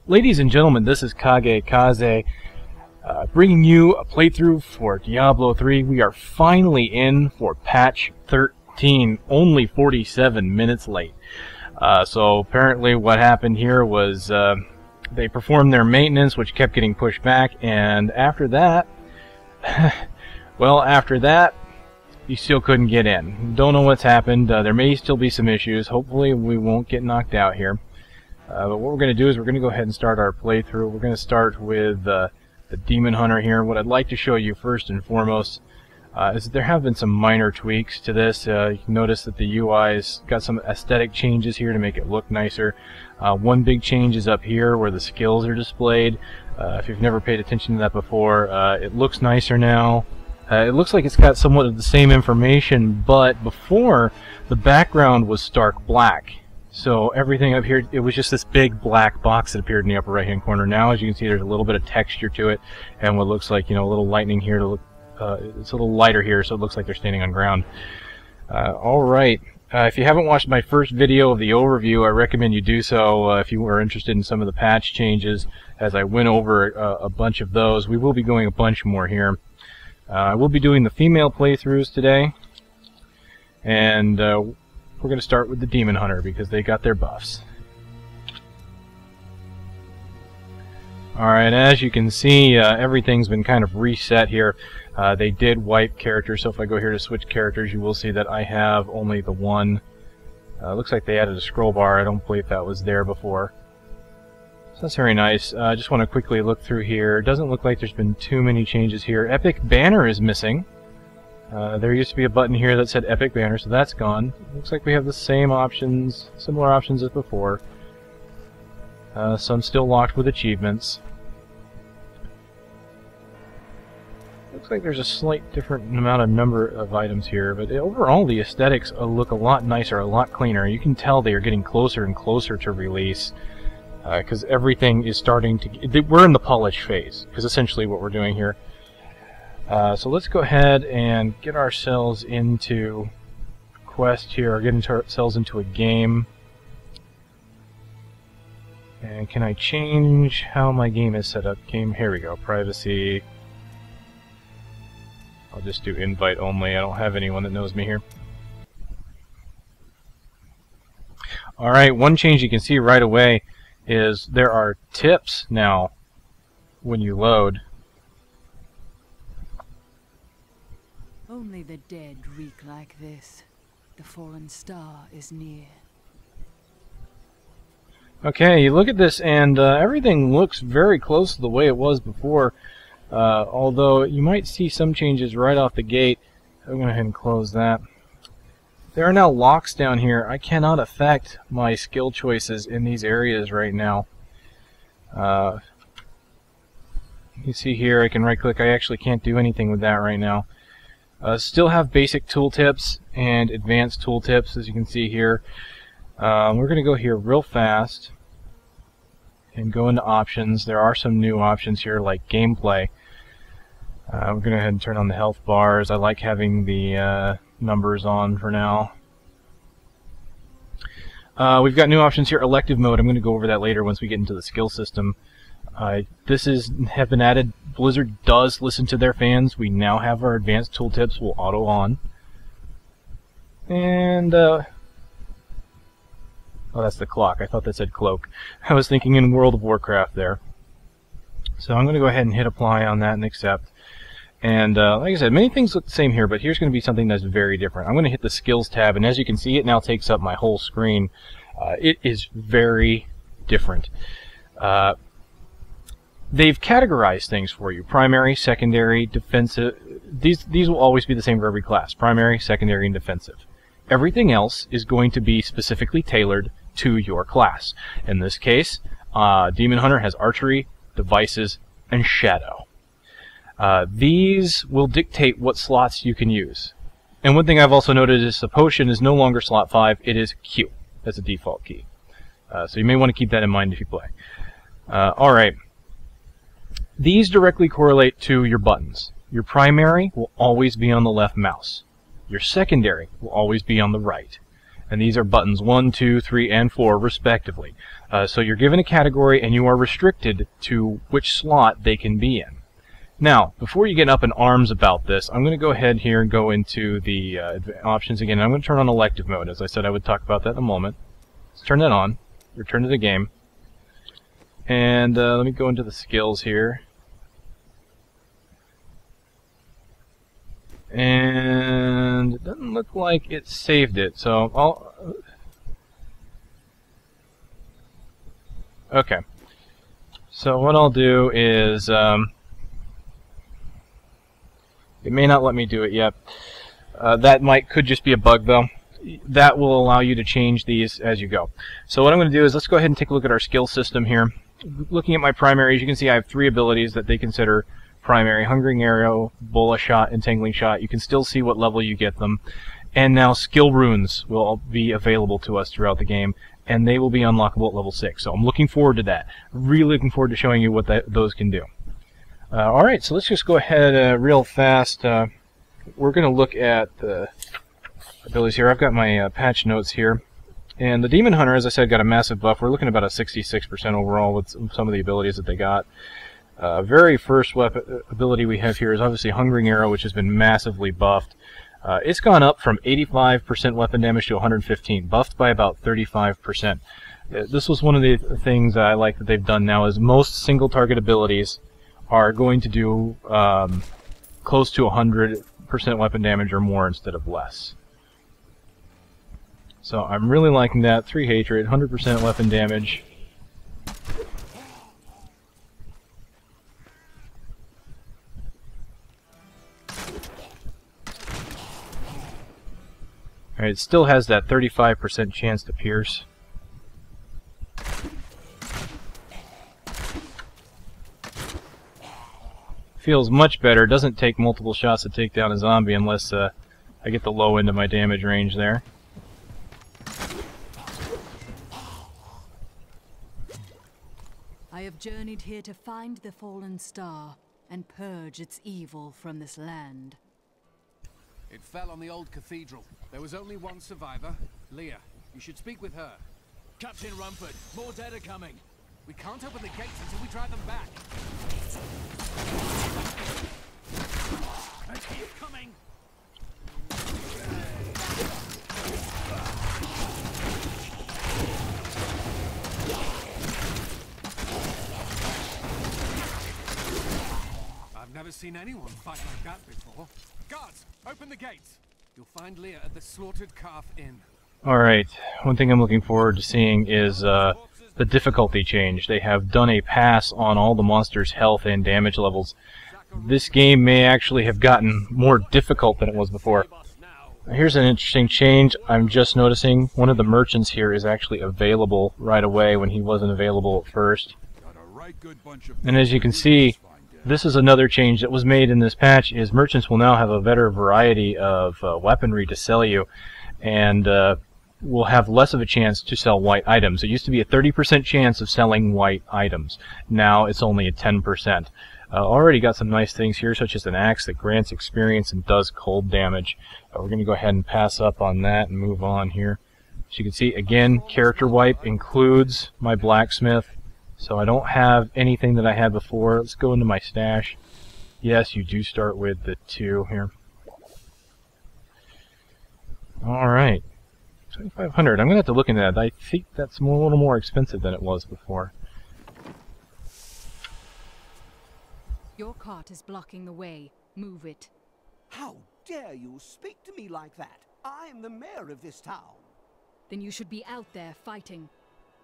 Ladies and gentlemen, this is Kage Kaze, bringing you a playthrough for Diablo 3. We are finally in for patch 13, only 47 minutes late. So apparently what happened here was they performed their maintenance, which kept getting pushed back, and after that, well, after that, you still couldn't get in. Don't know what's happened. There may still be some issues. Hopefully we won't get knocked out here. But what we're going to do is we're going to go ahead and start our playthrough. We're going to start with the Demon Hunter here. What I'd like to show you first and foremost is that there have been some minor tweaks to this. You can notice that the UI's got some aesthetic changes here to make it look nicer. One big change is up here where the skills are displayed. If you've never paid attention to that before, it looks nicer now. It looks like it's got somewhat of the same information, but before the background was stark black. So everything up here, it was just this big black box that appeared in the upper right hand corner. Now, as you can see, there's a little bit of texture to it, and what looks like, you know, a little lightning here to look, it's a little lighter here, so it looks like they're standing on ground. Alright, if you haven't watched my first video of the overview, I recommend you do so if you are interested in some of the patch changes, as I went over a bunch of those. We will be going a bunch more here. I will be doing the female playthroughs today, and we're going to start with the Demon Hunter because they got their buffs. Alright, as you can see, everything's been kind of reset here. They did wipe characters, so if I go here to switch characters, you will see that I have only the one. Looks like they added a scroll bar. I don't believe that was there before. So that's very nice. I just want to quickly look through here. It doesn't look like there's been too many changes here. Epic Banner is missing. There used to be a button here that said Epic Banner, so that's gone. Looks like we have the same options, similar options as before. Some still locked with achievements. Looks like there's a slight different number of items here, but overall the aesthetics look a lot nicer, a lot cleaner. You can tell they are getting closer and closer to release, because everything is starting to... We're in the polish phase, is essentially what we're doing here. So let's go ahead and get ourselves into a quest here, or get ourselves into a game. And can I change how my game is set up? Game, here we go, privacy. I'll just do invite only. I don't have anyone that knows me here. Alright, one change you can see right away is there are tips now when you load. Only the dead reek like this. The fallen star is near. Okay, you look at this and everything looks very close to the way it was before, although you might see some changes right off the gate. I'm going to go ahead and close that. There are now locks down here. I cannot affect my skill choices in these areas right now. You see here I can right click. I actually can't do anything with that right now. Still have basic tooltips and advanced tooltips, as you can see here. We're going to go here real fast and go into options. There are some new options here like gameplay. We're going to go ahead and turn on the health bars. I like having the numbers on for now. We've got new options here. Elective Mode. I'm going to go over that later once we get into the skill system. This have been added. Blizzard does listen to their fans. We now have our advanced tooltips. We'll auto on. And, oh, that's the clock. I thought that said cloak. I was thinking in World of Warcraft there. So I'm going to go ahead and hit apply on that and accept. And, like I said, many things look the same here, but here's going to be something that's very different. I'm going to hit the skills tab, and as you can see, it now takes up my whole screen. It is very different. They've categorized things for you. Primary, secondary, defensive. These will always be the same for every class. Primary, secondary, and defensive. Everything else is going to be specifically tailored to your class. In this case, Demon Hunter has archery, devices, and shadow. These will dictate what slots you can use. And one thing I've also noted is the potion is no longer slot 5, it is Q. That's a default key. So you may want to keep that in mind if you play. Alright. These directly correlate to your buttons. Your primary will always be on the left mouse. Your secondary will always be on the right. And these are buttons 1, 2, 3, and 4 respectively. So you're given a category and you are restricted to which slot they can be in. Now, before you get up in arms about this, I'm going to go ahead here and go into the options again. I'm going to turn on Elective Mode. As I said, I would talk about that in a moment. Let's turn that on. Return to the game. And let me go into the skills here. And it doesn't look like it saved it, so I'll... Okay. So what I'll do is... it may not let me do it yet. That could just be a bug, though. That will allow you to change these as you go. So what I'm going to do is let's go ahead and take a look at our skill system here. Looking at my primaries, you can see I have 3 abilities that they consider primary: Hungering Arrow, Bola Shot, Entangling Shot. You can still see what level you get them. And now skill runes will be available to us throughout the game, and they will be unlockable at level 6. So I'm looking forward to that. Really looking forward to showing you what those can do. Alright, so let's just go ahead real fast. We're going to look at the abilities here. I've got my patch notes here. And the Demon Hunter, as I said, got a massive buff. We're looking at about a 66% overall with some of the abilities that they got. Very first weapon ability we have here is obviously Hungering Arrow, which has been massively buffed. It's gone up from 85% weapon damage to 115, buffed by about 35%. This was one of the things I like that they've done now, is most single target abilities are going to do close to 100% weapon damage or more instead of less. So I'm really liking that. 3 Hatred, 100% weapon damage. Alright, it still has that 35% chance to pierce. Feels much better. Doesn't take multiple shots to take down a zombie unless I get the low end of my damage range there. I have journeyed here to find the fallen star and purge its evil from this land. It fell on the old cathedral. There was only one survivor, Leah. You should speak with her. Captain Rumford, more dead are coming. We can't open the gates until we drive them back. I keep coming. I've never seen anyone fight like that before. Guards, open the gates. You'll find Leah at the Slaughtered Calf Inn. Alright, one thing I'm looking forward to seeing is the difficulty change. They have done a pass on all the monsters' health and damage levels. This game may actually have gotten more difficult than it was before. Here's an interesting change I'm just noticing. One of the merchants here is actually available right away when he wasn't available at first. And as you can see, this is another change that was made in this patch, is merchants will now have a better variety of weaponry to sell you, and will have less of a chance to sell white items. It used to be a 30% chance of selling white items. Now it's only a 10%. Already got some nice things here, such as an axe that grants experience and does cold damage. We're going to go ahead and pass up on that and move on here. As you can see, again, character wipe includes my blacksmith. So I don't have anything that I had before. Let's go into my stash. Yes, you do start with the 2 here. Alright. 2,500. I'm going to have to look into that. I think that's a little more expensive than it was before. Your cart is blocking the way. Move it. How dare you speak to me like that? I am the mayor of this town. Then you should be out there fighting.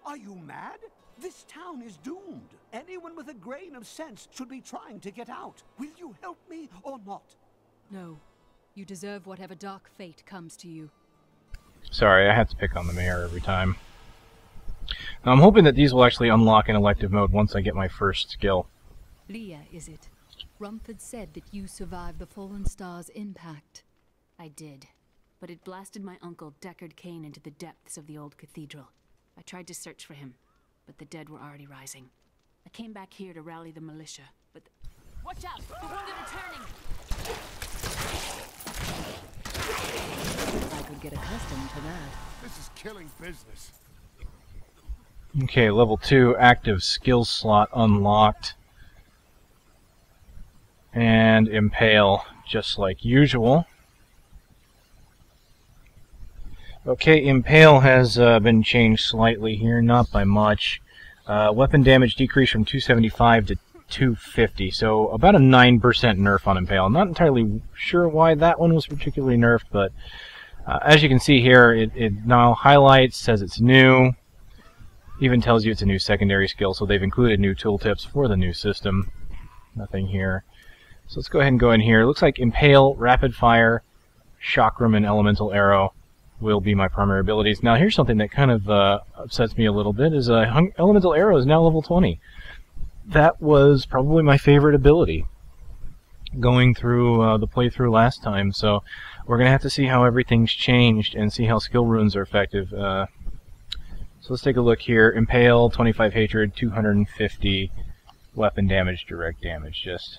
Are you mad? This town is doomed. Anyone with a grain of sense should be trying to get out. Will you help me or not? No. You deserve whatever dark fate comes to you. Sorry, I have to pick on the mayor every time. Now, I'm hoping that these will actually unlock in elective mode once I get my first skill. Leah, is it? Rumford said that you survived the Fallen Star's impact. I did, but it blasted my uncle Deckard Cain into the depths of the old cathedral. I tried to search for him, but the dead were already rising. I came back here to rally the militia, but... Watch out! The wounded are turning! I could get accustomed to that. This is killing business. Okay, level 2 active skill slot unlocked. And Impale, just like usual. Okay, Impale has been changed slightly here, not by much. Weapon damage decreased from 275 to 250, so about a 9% nerf on Impale. Not entirely sure why that one was particularly nerfed, but as you can see here, it now highlights, says it's new, even tells you it's a new secondary skill, so they've included new tooltips for the new system. Nothing here. So let's go ahead and go in here. It looks like Impale, Rapid Fire, Chakram, and Elemental Arrow will be my primary abilities. Now here's something that kind of upsets me a little bit, is Elemental Arrow is now level 20. That was probably my favorite ability going through the playthrough last time, so we're going to have to see how everything's changed and see how skill runes are effective. So let's take a look here. Impale, 25 Hatred, 250 weapon damage, direct damage, just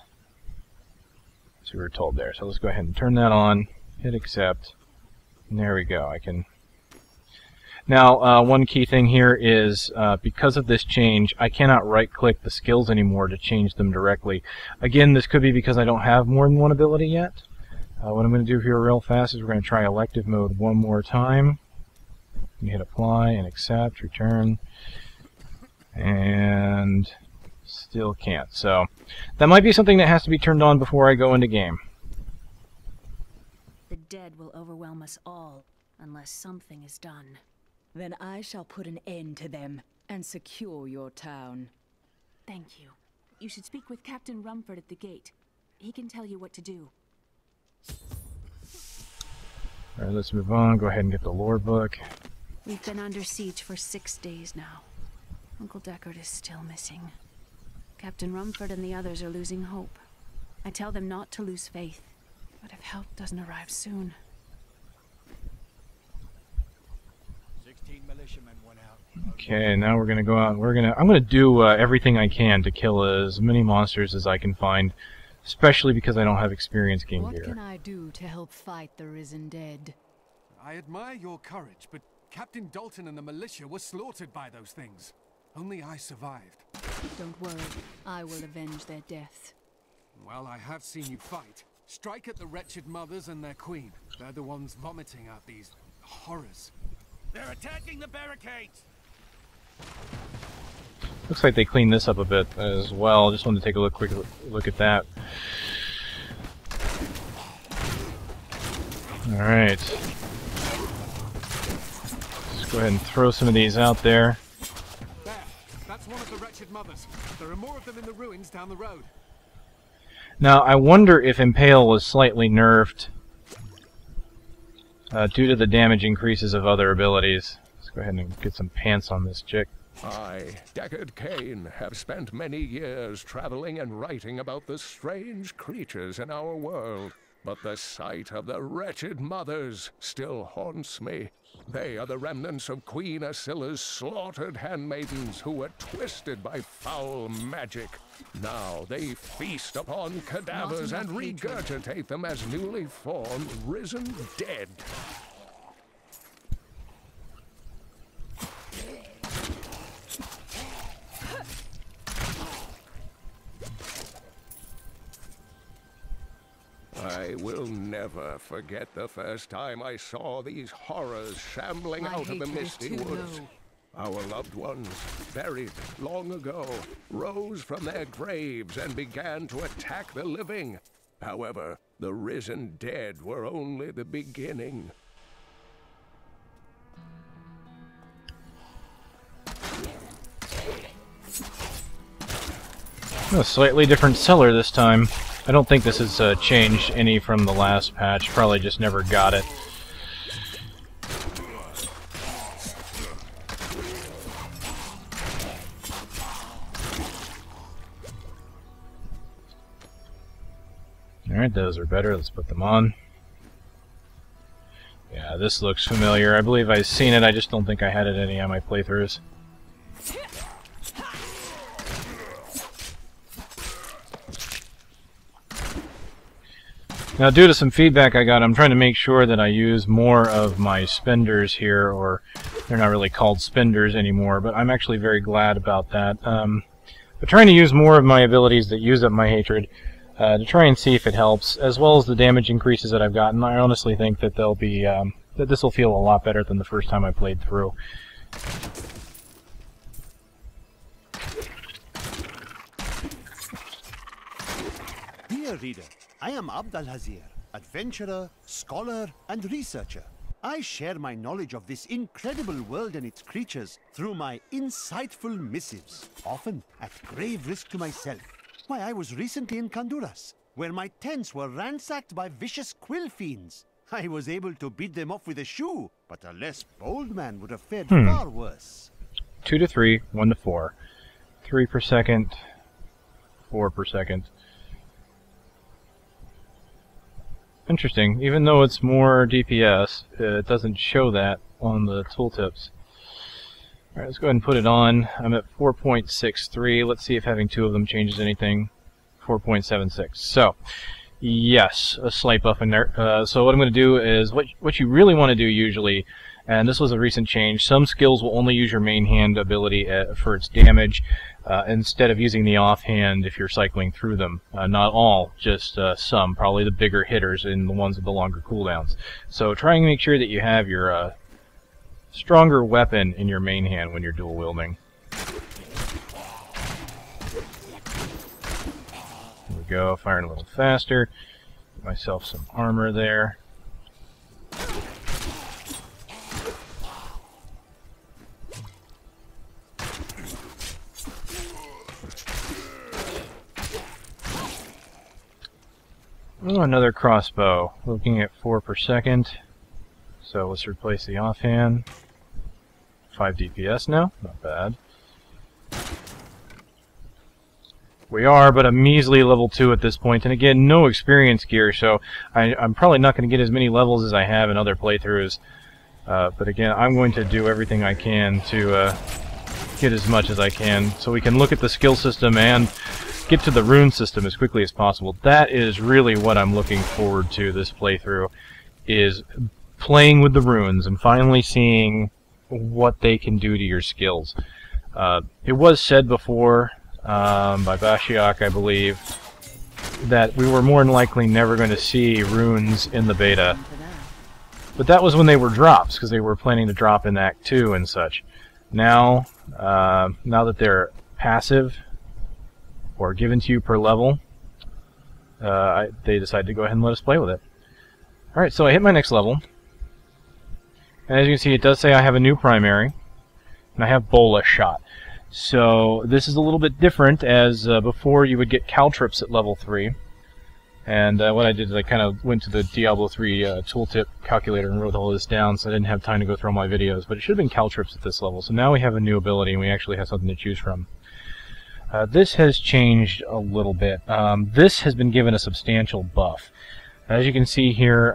as we were told there. So let's go ahead and turn that on, hit accept, and there we go. I can... Now, one key thing here is, because of this change, I cannot right-click the skills anymore to change them directly. Again, this could be because I don't have more than one ability yet. What I'm going to do here real fast is we're going to try Elective Mode one more time. You hit apply and accept, return, and still can't. So that might be something that has to be turned on before I go into game. The dead will overwhelm us all, unless something is done. Then I shall put an end to them and secure your town. Thank you. You should speak with Captain Rumford at the gate. He can tell you what to do. Alright, let's move on. Go ahead and get the lore book. We've been under siege for 6 days now. Uncle Deckard is still missing. Captain Rumford and the others are losing hope. I tell them not to lose faith, but if help doesn't arrive soon... 16 militiamen went out. Okay, now we're gonna go out and I'm gonna do everything I can to kill as many monsters as I can find, especially because I don't have experience game What gear. can I do to help fight the risen dead? I admire your courage, but Captain Dalton and the militia were slaughtered by those things. Only I survived. Don't worry, I will avenge their deaths. Well, I have seen you fight. Strike at the wretched mothers and their queen. They're the ones vomiting out these horrors. They're attacking the barricades! Looks like they cleaned this up a bit as well. Just wanted to take a quick look at that. Alright. Let's go ahead and throw some of these out there. There, that's one of the wretched mothers. There are more of them in the ruins down the road. Now, I wonder if Impale was slightly nerfed due to the damage increases of other abilities. Let's go ahead and get some pants on this chick. I, Deckard Cain, have spent many years traveling and writing about the strange creatures in our world, but the sight of the wretched mothers still haunts me. They are the remnants of Queen Asilla's slaughtered handmaidens who were twisted by foul magic. Now they feast upon cadavers and regurgitate them as newly formed, risen dead. I will never forget the first time I saw these horrors shambling out of the misty woods. Our loved ones, buried long ago, rose from their graves and began to attack the living. However, the risen dead were only the beginning. A slightly different cellar this time. I don't think this has changed any from the last patch. Probably just never got it. Alright, those are better. Let's put them on. Yeah, this looks familiar. I believe I've seen it. I just don't think I had it in any of my playthroughs. Now, due to some feedback I got, I'm trying to make sure that I use more of my spenders here, or they're not really called spenders anymore, but I'm actually very glad about that. But trying to use more of my abilities that use up my hatred to try and see if it helps, as well as the damage increases that I've gotten. I honestly think that they'll be that this will feel a lot better than the first time I played through. Dear reader, I am Abdalhazir, adventurer, scholar, and researcher. I share my knowledge of this incredible world and its creatures through my insightful missives, often at grave risk to myself. Why, I was recently in Kanduras, where my tents were ransacked by vicious quill fiends. I was able to beat them off with a shoe, but a less bold man would have fared far worse. 2 to 3, 1 to 4. 3 per second, 4 per second. Interesting. Even though it's more DPS, it doesn't show that on the tooltips. Alright, let's go ahead and put it on. I'm at 4.63. Let's see if having 2 of them changes anything. 4.76. So, yes, a slight buff in there. So what I'm going to do is, what you really want to do usually, and this was a recent change, some skills will only use your main hand ability for its damage, instead of using the offhand if you're cycling through them. Not all, just some, probably the bigger hitters and the ones with the longer cooldowns. So try and make sure that you have your stronger weapon in your main hand when you're dual wielding. There we go, firing a little faster. Get myself some armor there. Oh, another crossbow. Looking at 4 per second. So let's replace the offhand. 5 DPS now. Not bad. We are but a measly level 2 at this point, and again, no experience gear, so I'm probably not going to get as many levels as I have in other playthroughs. But again, I'm going to do everything I can to get as much as I can, so we can look at the skill system and get to the rune system as quickly as possible. That is really what I'm looking forward to this playthrough, is playing with the runes and finally seeing what they can do to your skills. It was said before by Bashiak, I believe, that we were more than likely never going to see runes in the beta. But that was when they were drops, because they were planning to drop in Act 2 and such. Now, now that they're passive, or given to you per level, they decided to go ahead and let us play with it. Alright, so I hit my next level, and as you can see, it does say I have a new primary, and I have Bola Shot. So this is a little bit different, as before you would get caltrips at level 3, and what I did is I kind of went to the Diablo 3 tooltip calculator and wrote all this down, so I didn't have time to go through all my videos, but it should have been caltrips at this level. So now we have a new ability, and we actually have something to choose from. This has changed a little bit. This has been given a substantial buff. As you can see here,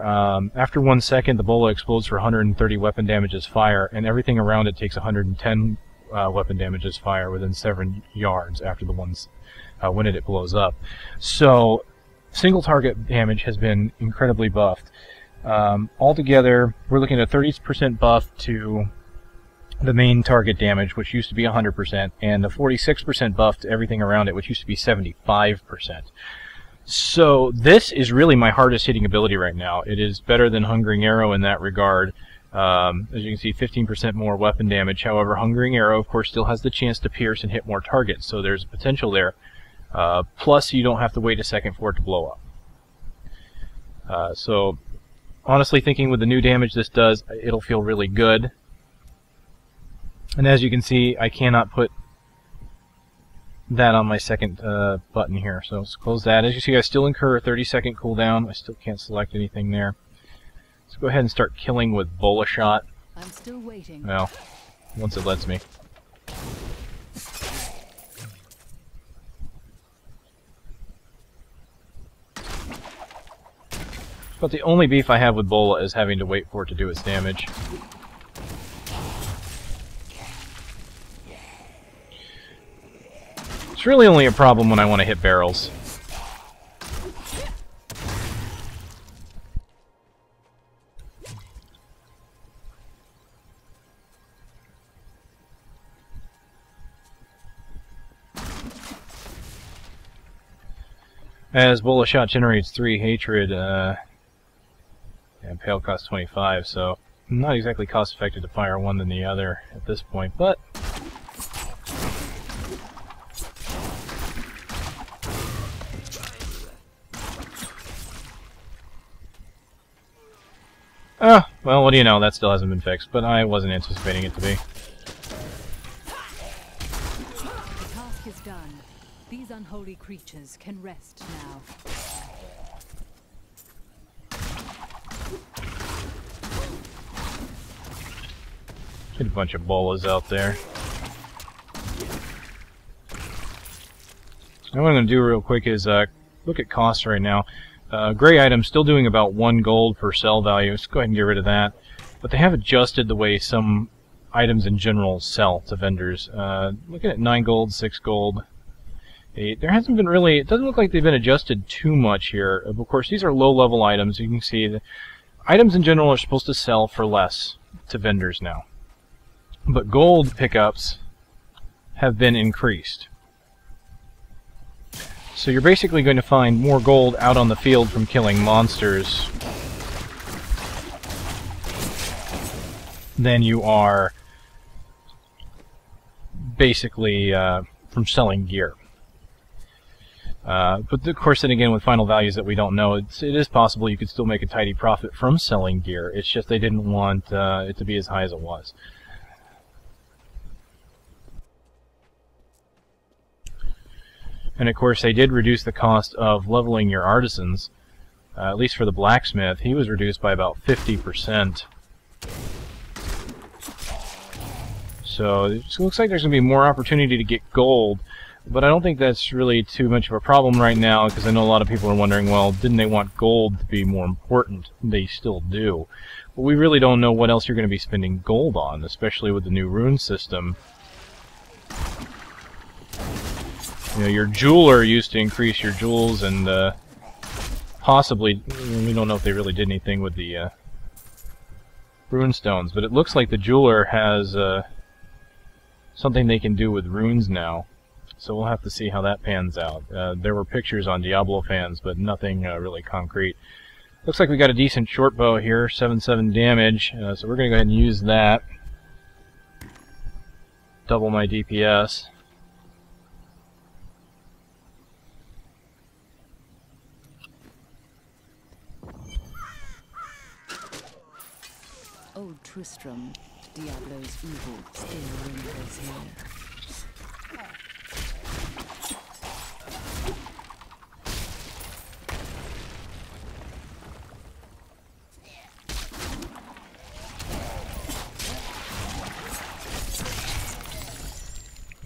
after 1 second, the bola explodes for 130 weapon damage as fire, and everything around it takes 110 weapon damage as fire within 7 yards after the ones when it blows up. So, single target damage has been incredibly buffed. Altogether, we're looking at a 30% buff to the main target damage, which used to be 100%, and a 46% buff to everything around it, which used to be 75%. So this is really my hardest hitting ability right now. It is better than Hungering Arrow in that regard. As you can see, 15% more weapon damage. However, Hungering Arrow, of course, still has the chance to pierce and hit more targets, so there's potential there. Plus, you don't have to wait a second for it to blow up. So, honestly, thinking with the new damage this does, it'll feel really good. And as you can see, I cannot put that on my second button here. So let's close that. As you see, I still incur a 30-second cooldown. I still can't select anything there. Let's go ahead and start killing with Bola Shot. I'm still waiting. Well, once it lets me. But the only beef I have with Bola is having to wait for it to do its damage. It's really only a problem when I want to hit barrels. As Bola Shot generates 3 hatred, and Pale costs 25, so not exactly cost effective to fire one than the other at this point, but well, what do you know, that still hasn't been fixed, but I wasn't anticipating it to be. The task is done. These unholy creatures can rest now. Get a bunch of bolas out there. Now what I'm going to do real quick is look at costs right now. Gray items still doing about 1 gold per sell value. Let's go ahead and get rid of that. But they have adjusted the way some items in general sell to vendors. Looking at 9 gold, 6 gold, 8. There hasn't been really, it doesn't look like they've been adjusted too much here. Of course, these are low-level items. You can see the items in general are supposed to sell for less to vendors now. But gold pickups have been increased. So you're basically going to find more gold out on the field from killing monsters than you are basically from selling gear. But of course, then again, with final values that we don't know, it is possible you could still make a tidy profit from selling gear. It's just they didn't want it to be as high as it was. And of course, they did reduce the cost of leveling your artisans. At least for the blacksmith, he was reduced by about 50%. So it looks like there's going to be more opportunity to get gold, but I don't think that's really too much of a problem right now, because I know a lot of people are wondering, well, didn't they want gold to be more important? They still do. But we really don't know what else you're going to be spending gold on, especially with the new rune system. You know, your jeweler used to increase your jewels, and possibly, we don't know if they really did anything with the Runestones, but it looks like the jeweler has something they can do with runes now. So we'll have to see how that pans out. There were pictures on Diablo fans, but nothing really concrete. Looks like we got a decent short bow here, 7/7 damage, so we're going to go ahead and use that. Double my DPS. Old Tristram, Diablo's evil, still lingers here.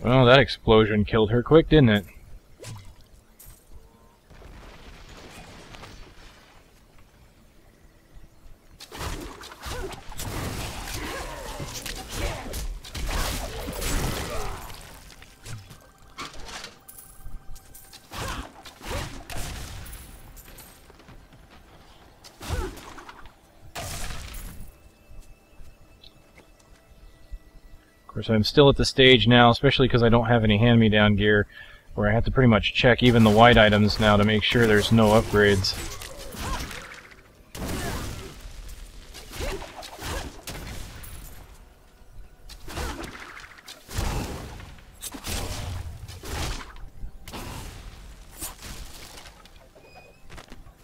Well, that explosion killed her quick, didn't it? Of course, I'm still at the stage now, especially because I don't have any hand-me-down gear, where I have to pretty much check even the white items now to make sure there's no upgrades.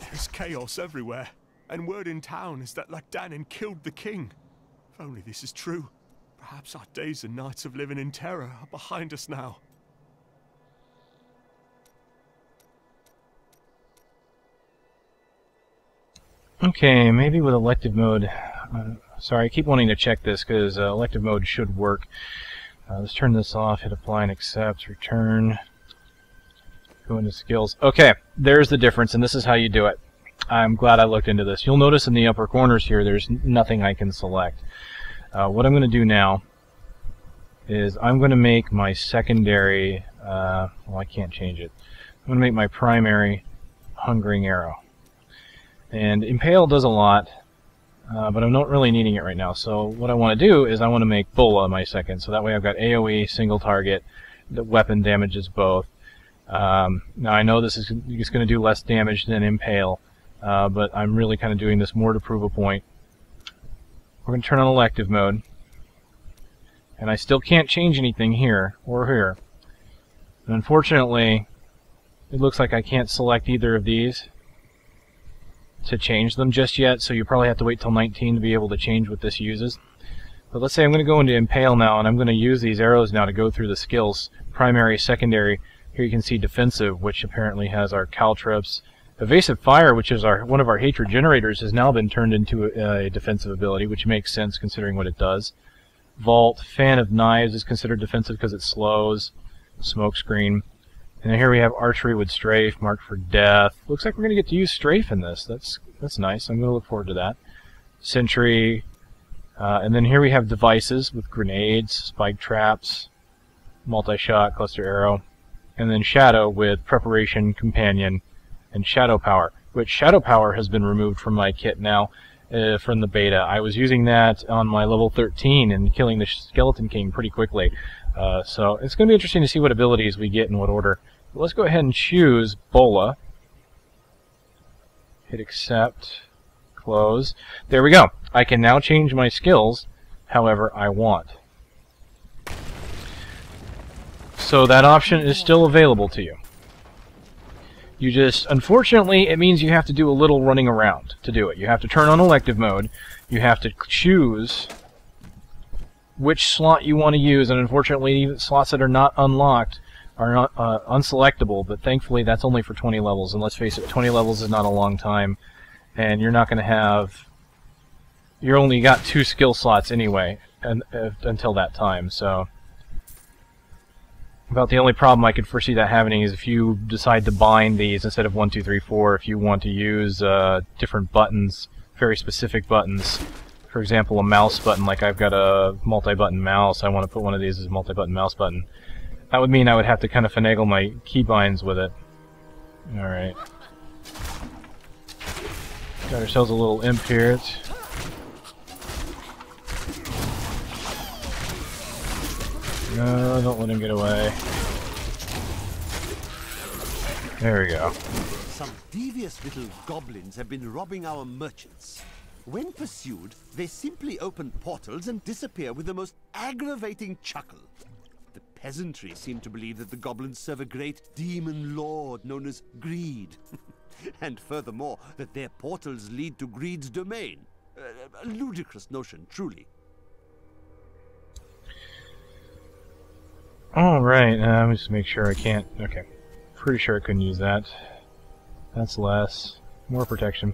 There's chaos everywhere, and word in town is that Lachdannen killed the king. If only this is true. Perhaps our days and nights of living in terror are behind us now. Okay, maybe with elective mode. Sorry, I keep wanting to check this because elective mode should work. Let's turn this off, hit apply and accept, return, go into skills. Okay, there's the difference, and this is how you do it. I'm glad I looked into this. You'll notice in the upper corners here there's nothing I can select. What I'm going to do now is I'm going to make my secondary, well, I can't change it. I'm going to make my primary Hungering Arrow. And Impale does a lot, but I'm not really needing it right now. So what I want to do is I want to make Bola my second, so that way I've got AoE, single target, the weapon damages both. Now I know this is just going to do less damage than Impale, but I'm really kind of doing this more to prove a point. We're going to turn on Elective Mode, and I still can't change anything here or here. And unfortunately, it looks like I can't select either of these to change them just yet, so you probably have to wait till 19 to be able to change what this uses. But let's say I'm going to go into Impale now, and I'm going to use these arrows now to go through the skills. Primary, secondary. Here you can see defensive, which apparently has our caltrips. Evasive fire, which is one of our hatred generators, has now been turned into a defensive ability, which makes sense considering what it does. Vault, fan of knives is considered defensive because it slows. Smoke screen. And here we have archery with strafe, marked for death. Looks like we're going to get to use strafe in this. That's nice. I'm going to look forward to that. Sentry. And then here we have devices with grenades, spike traps, multi-shot, cluster arrow. And then shadow with preparation, companion, and shadow power. Which shadow power has been removed from my kit now from the beta. I was using that on my level 13 and killing the Skeleton King pretty quickly. So it's going to be interesting to see what abilities we get in what order. But let's go ahead and choose Bola. Hit accept. Close. There we go. I can now change my skills however I want. So that option is still available to you. You just, unfortunately, it means you have to do a little running around to do it. You have to turn on Elective Mode. You have to choose which slot you want to use, and unfortunately, even slots that are not unlocked are not unselectable, but thankfully that's only for 20 levels, and let's face it, 20 levels is not a long time, and you're not going to have... You only got 2 skill slots anyway, until that time, so... About the only problem I could foresee that happening is if you decide to bind these instead of 1, 2, 3, 4, if you want to use different buttons, very specific buttons. For example, a mouse button, like I've got a multi-button mouse, I want to put one of these as a multi-button mouse button. That would mean I would have to kind of finagle my keybinds with it. Alright. Got ourselves a little imp here. No, don't let him get away. There we go. Some devious little goblins have been robbing our merchants. When pursued, they simply open portals and disappear with the most aggravating chuckle. The peasantry seem to believe that the goblins serve a great demon lord known as Greed. And furthermore, that their portals lead to Greed's domain. A ludicrous notion, truly. Alright, let me just make sure I can't... Okay. Pretty sure I couldn't use that. That's less. More protection.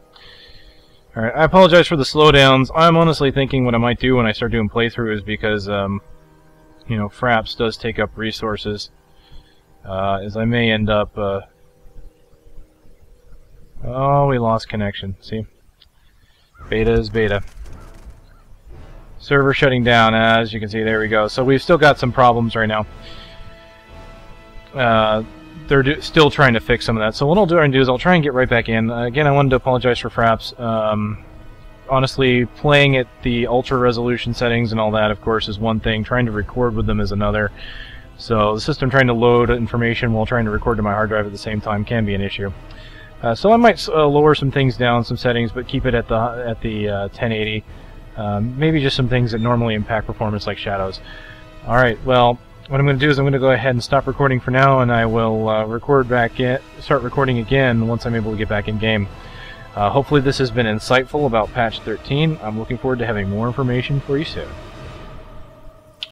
Alright, I apologize for the slowdowns. I'm honestly thinking what I might do when I start doing playthroughs because, you know, Fraps does take up resources. As I may end up, Oh, we lost connection. See? Beta is beta. Server shutting down, as you can see. There we go. So we've still got some problems right now. They're still trying to fix some of that. So what I'll do is I'll try and get right back in. Again, I wanted to apologize for Fraps. Honestly, playing at the ultra resolution settings and all that, of course, is one thing. Trying to record with them is another. So the system trying to load information while trying to record to my hard drive at the same time can be an issue. So I might lower some things down, some settings, but keep it at the 1080. Maybe just some things that normally impact performance, like shadows. Alright, well, what I'm going to do is I'm going to go ahead and stop recording for now, and I will start recording again once I'm able to get back in game. Hopefully this has been insightful about patch 13. I'm looking forward to having more information for you soon.